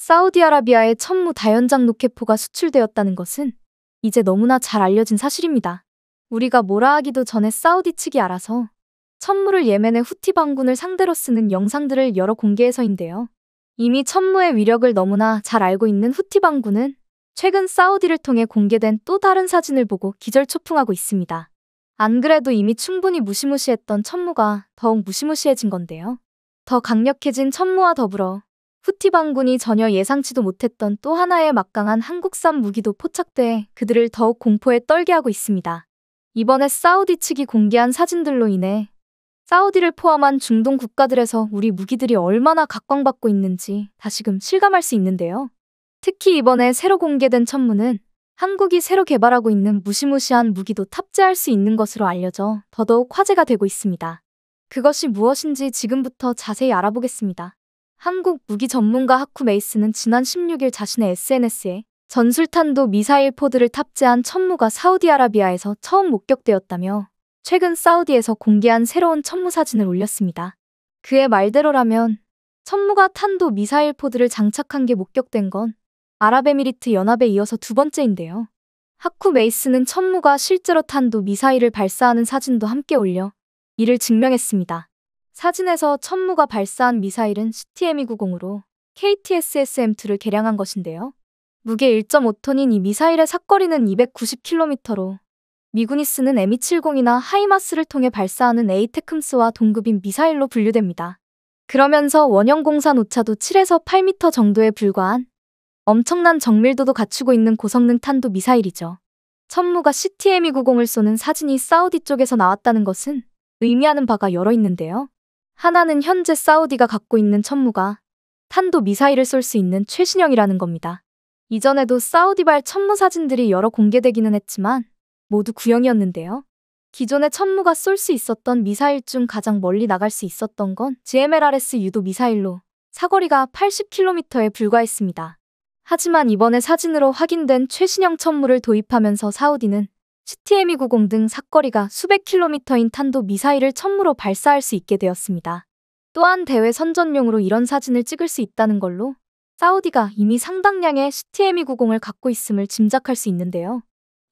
사우디아라비아의 천무 다연장 로켓포가 수출되었다는 것은 이제 너무나 잘 알려진 사실입니다. 우리가 뭐라 하기도 전에 사우디 측이 알아서 천무를 예멘의 후티 반군을 상대로 쓰는 영상들을 여러 공개해서인데요. 이미 천무의 위력을 너무나 잘 알고 있는 후티 반군은 최근 사우디를 통해 공개된 또 다른 사진을 보고 기절초풍하고 있습니다. 안 그래도 이미 충분히 무시무시했던 천무가 더욱 무시무시해진 건데요. 더 강력해진 천무와 더불어 후티 반군이 전혀 예상치도 못했던 또 하나의 막강한 한국산 무기도 포착돼 그들을 더욱 공포에 떨게 하고 있습니다. 이번에 사우디 측이 공개한 사진들로 인해 사우디를 포함한 중동 국가들에서 우리 무기들이 얼마나 각광받고 있는지 다시금 실감할 수 있는데요. 특히 이번에 새로 공개된 천무는 한국이 새로 개발하고 있는 무시무시한 무기도 탑재할 수 있는 것으로 알려져 더더욱 화제가 되고 있습니다. 그것이 무엇인지 지금부터 자세히 알아보겠습니다. 한국 무기 전문가 하쿠 메이스는 지난 16일 자신의 SNS에 전술탄도 미사일 포드를 탑재한 천무가 사우디아라비아에서 처음 목격되었다며 최근 사우디에서 공개한 새로운 천무 사진을 올렸습니다. 그의 말대로라면 천무가 탄도 미사일 포드를 장착한 게 목격된 건 아랍에미리트 연합에 이어서 두 번째인데요. 하쿠 메이스는 천무가 실제로 탄도 미사일을 발사하는 사진도 함께 올려 이를 증명했습니다. 사진에서 천무가 발사한 미사일은 CTM-290으로 KTSSM-2를 개량한 것인데요. 무게 1.5톤인 이 미사일의 사거리는 290km로 미군이 쓰는 M270이나 하이마스를 통해 발사하는 에이테크스와 동급인 미사일로 분류됩니다. 그러면서 원형 공산 오차도 7에서 8m 정도에 불과한 엄청난 정밀도도 갖추고 있는 고성능 탄도 미사일이죠. 천무가 CTM-290을 쏘는 사진이 사우디 쪽에서 나왔다는 것은 의미하는 바가 여러 있는데요. 하나는 현재 사우디가 갖고 있는 천무가 탄도 미사일을 쏠 수 있는 최신형이라는 겁니다. 이전에도 사우디발 천무 사진들이 여러 공개되기는 했지만 모두 구형이었는데요. 기존의 천무가 쏠 수 있었던 미사일 중 가장 멀리 나갈 수 있었던 건 GMLRS 유도 미사일로 사거리가 80km에 불과했습니다. 하지만 이번에 사진으로 확인된 최신형 천무를 도입하면서 사우디는 CTM-290 등 사거리가 수백 킬로미터인 탄도 미사일을 천무로 발사할 수 있게 되었습니다. 또한 대회 선전용으로 이런 사진을 찍을 수 있다는 걸로 사우디가 이미 상당량의 CTM-290을 갖고 있음을 짐작할 수 있는데요.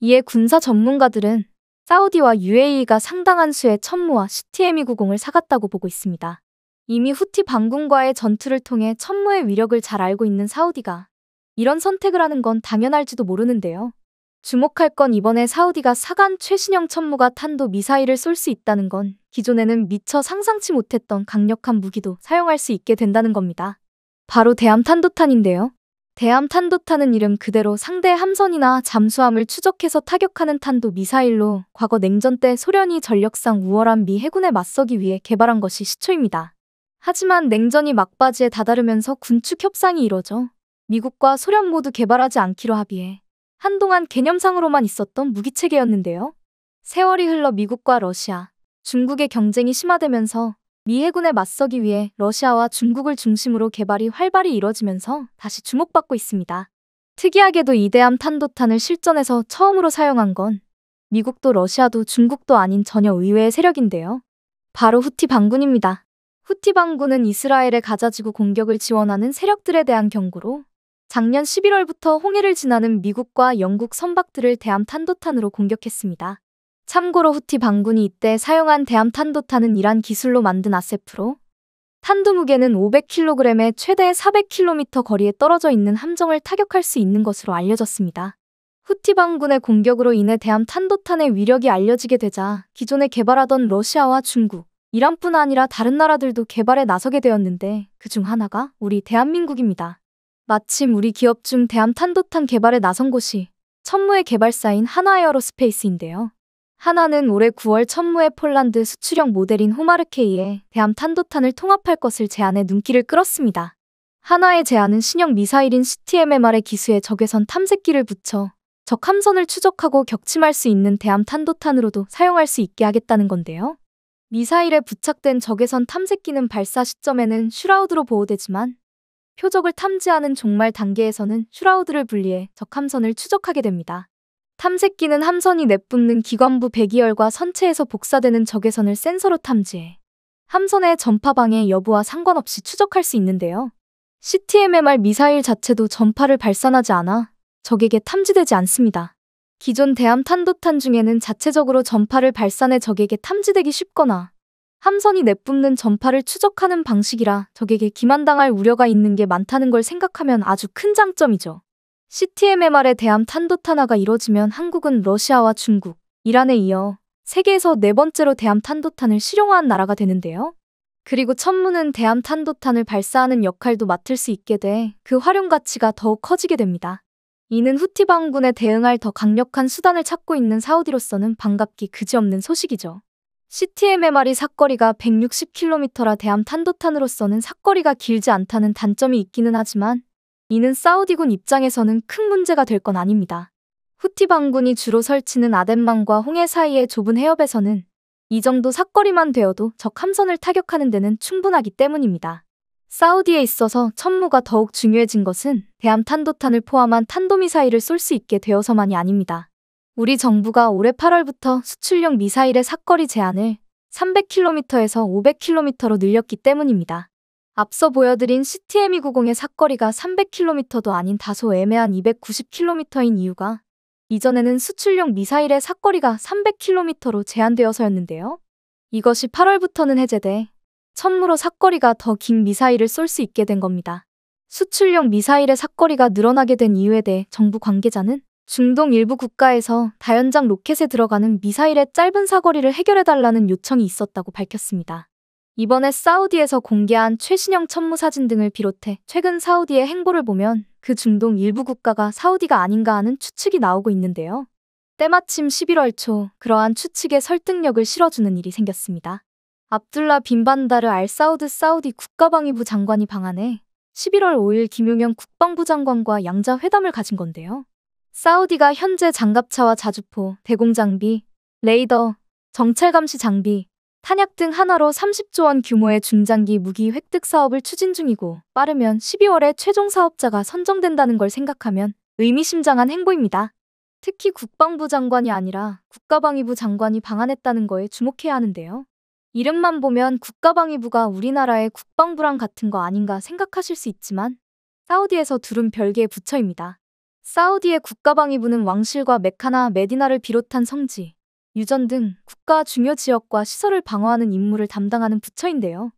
이에 군사 전문가들은 사우디와 UAE가 상당한 수의 천무와 CTM-290을 사갔다고 보고 있습니다. 이미 후티 반군과의 전투를 통해 천무의 위력을 잘 알고 있는 사우디가 이런 선택을 하는 건 당연할지도 모르는데요. 주목할 건 이번에 사우디가 사간 최신형 천무가 탄도 미사일을 쏠 수 있다는 건 기존에는 미처 상상치 못했던 강력한 무기도 사용할 수 있게 된다는 겁니다. 바로 대함탄도탄인데요. 대함탄도탄은 이름 그대로 상대의 함선이나 잠수함을 추적해서 타격하는 탄도 미사일로 과거 냉전 때 소련이 전력상 우월한 미 해군에 맞서기 위해 개발한 것이 시초입니다. 하지만 냉전이 막바지에 다다르면서 군축 협상이 이뤄져 미국과 소련 모두 개발하지 않기로 합의해 한동안 개념상으로만 있었던 무기체계였는데요. 세월이 흘러 미국과 러시아, 중국의 경쟁이 심화되면서 미 해군에 맞서기 위해 러시아와 중국을 중심으로 개발이 활발히 이뤄지면서 다시 주목받고 있습니다. 특이하게도 이 대함탄도탄을 실전에서 처음으로 사용한 건 미국도 러시아도 중국도 아닌 전혀 의외의 세력인데요. 바로 후티 반군입니다. 후티 반군은 이스라엘의 가자지구 공격을 지원하는 세력들에 대한 경고로 작년 11월부터 홍해를 지나는 미국과 영국 선박들을 대함탄도탄으로 공격했습니다. 참고로 후티 반군이 이때 사용한 대함탄도탄은 이란 기술로 만든 아세프로 탄두 무게는 500kg에 최대 400km 거리에 떨어져 있는 함정을 타격할 수 있는 것으로 알려졌습니다. 후티 반군의 공격으로 인해 대함탄도탄의 위력이 알려지게 되자 기존에 개발하던 러시아와 중국, 이란뿐 아니라 다른 나라들도 개발에 나서게 되었는데 그중 하나가 우리 대한민국입니다. 마침 우리 기업 중 대함탄도탄 개발에 나선 곳이 천무의 개발사인 하나에어로스페이스인데요. 하나는 올해 9월 천무의 폴란드 수출형 모델인 호마르케이에 대함탄도탄을 통합할 것을 제안해 눈길을 끌었습니다. 하나의 제안은 신형 미사일인 CTMMR의 기수에 적외선 탐색기를 붙여 적 함선을 추적하고 격침할 수 있는 대함탄도탄으로도 사용할 수 있게 하겠다는 건데요. 미사일에 부착된 적외선 탐색기는 발사 시점에는 슈라우드로 보호되지만 표적을 탐지하는 종말 단계에서는 슈라우드를 분리해 적 함선을 추적하게 됩니다. 탐색기는 함선이 내뿜는 기관부 배기열과 선체에서 복사되는 적외선을 센서로 탐지해 함선의 전파 방해 여부와 상관없이 추적할 수 있는데요. CTMMR 미사일 자체도 전파를 발산하지 않아 적에게 탐지되지 않습니다. 기존 대함 탄도탄 중에는 자체적으로 전파를 발산해 적에게 탐지되기 쉽거나 함선이 내뿜는 전파를 추적하는 방식이라 적에게 기만당할 우려가 있는 게 많다는 걸 생각하면 아주 큰 장점이죠. CTMMR의 대함 탄도탄화가 이뤄지면 한국은 러시아와 중국, 이란에 이어 세계에서 네 번째로 대함 탄도탄을 실용화한 나라가 되는데요. 그리고 천무는 대함 탄도탄을 발사하는 역할도 맡을 수 있게 돼 그 활용 가치가 더욱 커지게 됩니다. 이는 후티 반군에 대응할 더 강력한 수단을 찾고 있는 사우디로서는 반갑기 그지없는 소식이죠. CTMMR이 사거리가 160km라 대함 탄도탄으로서는 사거리가 길지 않다는 단점이 있기는 하지만 이는 사우디군 입장에서는 큰 문제가 될 건 아닙니다. 후티 반군이 주로 설치는 아덴만과 홍해 사이의 좁은 해협에서는 이 정도 사거리만 되어도 적 함선을 타격하는 데는 충분하기 때문입니다. 사우디에 있어서 천무가 더욱 중요해진 것은 대함 탄도탄을 포함한 탄도미사일을 쏠 수 있게 되어서만이 아닙니다. 우리 정부가 올해 8월부터 수출용 미사일의 사거리 제한을 300km에서 500km로 늘렸기 때문입니다. 앞서 보여드린 CTM-290의 사거리가 300km도 아닌 다소 애매한 290km인 이유가 이전에는 수출용 미사일의 사거리가 300km로 제한되어서였는데요. 이것이 8월부터는 해제돼 천무로 사거리가 더 긴 미사일을 쏠 수 있게 된 겁니다. 수출용 미사일의 사거리가 늘어나게 된 이유에 대해 정부 관계자는 중동 일부 국가에서 다연장 로켓에 들어가는 미사일의 짧은 사거리를 해결해달라는 요청이 있었다고 밝혔습니다. 이번에 사우디에서 공개한 최신형 천무 사진 등을 비롯해 최근 사우디의 행보를 보면 그 중동 일부 국가가 사우디가 아닌가 하는 추측이 나오고 있는데요. 때마침 11월 초 그러한 추측에 설득력을 실어주는 일이 생겼습니다. 압둘라 빈 반다르 알 사우드 사우디 국가방위부 장관이 방한해 11월 5일 김용현 국방부 장관과 양자 회담을 가진 건데요. 사우디가 현재 장갑차와 자주포, 대공장비, 레이더, 정찰감시 장비, 탄약 등 하나로 30조 원 규모의 중장기 무기 획득 사업을 추진 중이고 빠르면 12월에 최종 사업자가 선정된다는 걸 생각하면 의미심장한 행보입니다. 특히 국방부 장관이 아니라 국가방위부 장관이 방한했다는 거에 주목해야 하는데요. 이름만 보면 국가방위부가 우리나라의 국방부랑 같은 거 아닌가 생각하실 수 있지만 사우디에서 둘은 별개의 부처입니다. 사우디의 국가방위부는 왕실과 메카나 메디나를 비롯한 성지, 유전 등 국가 중요 지역과 시설을 방어하는 임무를 담당하는 부처인데요.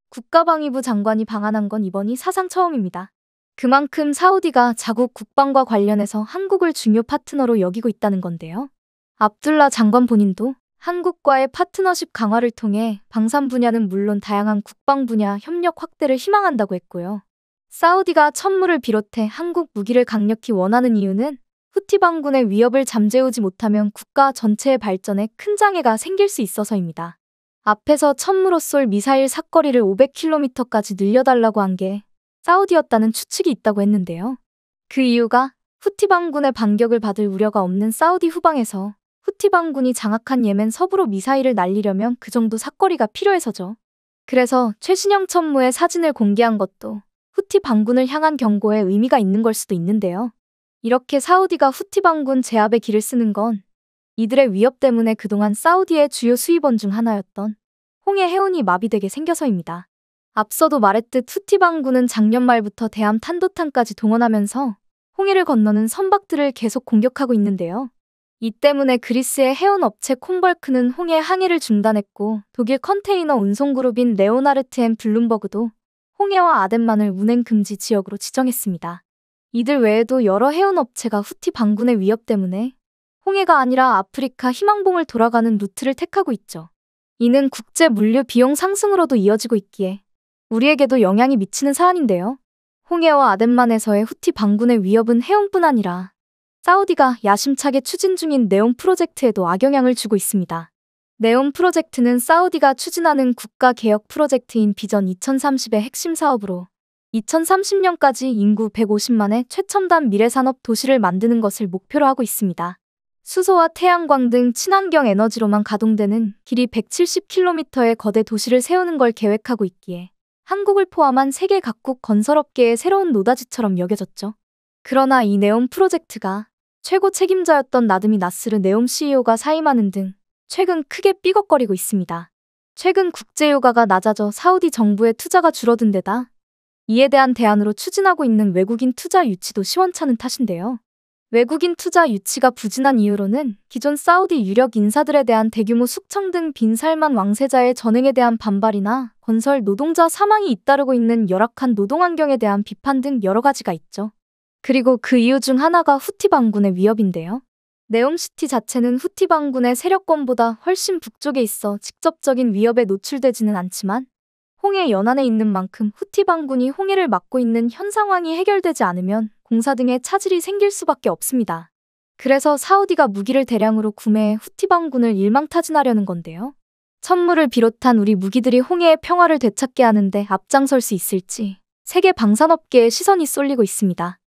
국가방위부 장관이 방한한 건 이번이 사상 처음입니다. 그만큼 사우디가 자국 국방과 관련해서 한국을 중요 파트너로 여기고 있다는 건데요. 압둘라 장관 본인도 한국과의 파트너십 강화를 통해 방산 분야는 물론 다양한 국방 분야 협력 확대를 희망한다고 했고요. 사우디가 천무를 비롯해 한국 무기를 강력히 원하는 이유는 후티 반군의 위협을 잠재우지 못하면 국가 전체의 발전에 큰 장애가 생길 수 있어서입니다. 앞에서 천무로 쏠 미사일 사거리를 500km까지 늘려달라고 한 게 사우디였다는 추측이 있다고 했는데요. 그 이유가 후티 반군의 반격을 받을 우려가 없는 사우디 후방에서 후티 반군이 장악한 예멘 서부로 미사일을 날리려면 그 정도 사거리가 필요해서죠. 그래서 최신형 천무의 사진을 공개한 것도 후티 반군을 향한 경고에 의미가 있는 걸 수도 있는데요. 이렇게 사우디가 후티 반군 제압에 기를 쓰는 건 이들의 위협 때문에 그동안 사우디의 주요 수입원 중 하나였던 홍해 해운이 마비되게 생겨서입니다. 앞서도 말했듯 후티 반군은 작년 말부터 대함 탄도탄까지 동원하면서 홍해를 건너는 선박들을 계속 공격하고 있는데요. 이 때문에 그리스의 해운 업체 콤벌크는 홍해 항해를 중단했고 독일 컨테이너 운송그룹인 레오나르트 앤 블룸버그도 홍해와 아덴만을 운행 금지 지역으로 지정했습니다. 이들 외에도 여러 해운 업체가 후티 반군의 위협 때문에 홍해가 아니라 아프리카 희망봉을 돌아가는 루트를 택하고 있죠. 이는 국제 물류 비용 상승으로도 이어지고 있기에 우리에게도 영향이 미치는 사안인데요. 홍해와 아덴만에서의 후티 반군의 위협은 해운뿐 아니라 사우디가 야심차게 추진 중인 네옴 프로젝트에도 악영향을 주고 있습니다. 네옴 프로젝트는 사우디가 추진하는 국가개혁 프로젝트인 비전 2030의 핵심 사업으로 2030년까지 인구 150만의 최첨단 미래산업 도시를 만드는 것을 목표로 하고 있습니다. 수소와 태양광 등 친환경 에너지로만 가동되는 길이 170km의 거대 도시를 세우는 걸 계획하고 있기에 한국을 포함한 세계 각국 건설업계의 새로운 노다지처럼 여겨졌죠. 그러나 이 네옴 프로젝트가 최고 책임자였던 나드미 나스르 네옴 CEO가 사임하는 등 최근 크게 삐걱거리고 있습니다. 최근 국제유가가 낮아져 사우디 정부의 투자가 줄어든 데다 이에 대한 대안으로 추진하고 있는 외국인 투자 유치도 시원찮은 탓인데요. 외국인 투자 유치가 부진한 이유로는 기존 사우디 유력 인사들에 대한 대규모 숙청 등 빈살만 왕세자의 전횡에 대한 반발이나 건설 노동자 사망이 잇따르고 있는 열악한 노동 환경에 대한 비판 등 여러 가지가 있죠. 그리고 그 이유 중 하나가 후티 반군의 위협인데요. 네옴시티 자체는 후티 반군의 세력권보다 훨씬 북쪽에 있어 직접적인 위협에 노출되지는 않지만 홍해 연안에 있는 만큼 후티 반군이 홍해를 막고 있는 현 상황이 해결되지 않으면 공사 등의 차질이 생길 수밖에 없습니다. 그래서 사우디가 무기를 대량으로 구매해 후티 반군을 일망타진하려는 건데요. 천물을 비롯한 우리 무기들이 홍해의 평화를 되찾게 하는데 앞장설 수 있을지 세계 방산업계에 시선이 쏠리고 있습니다.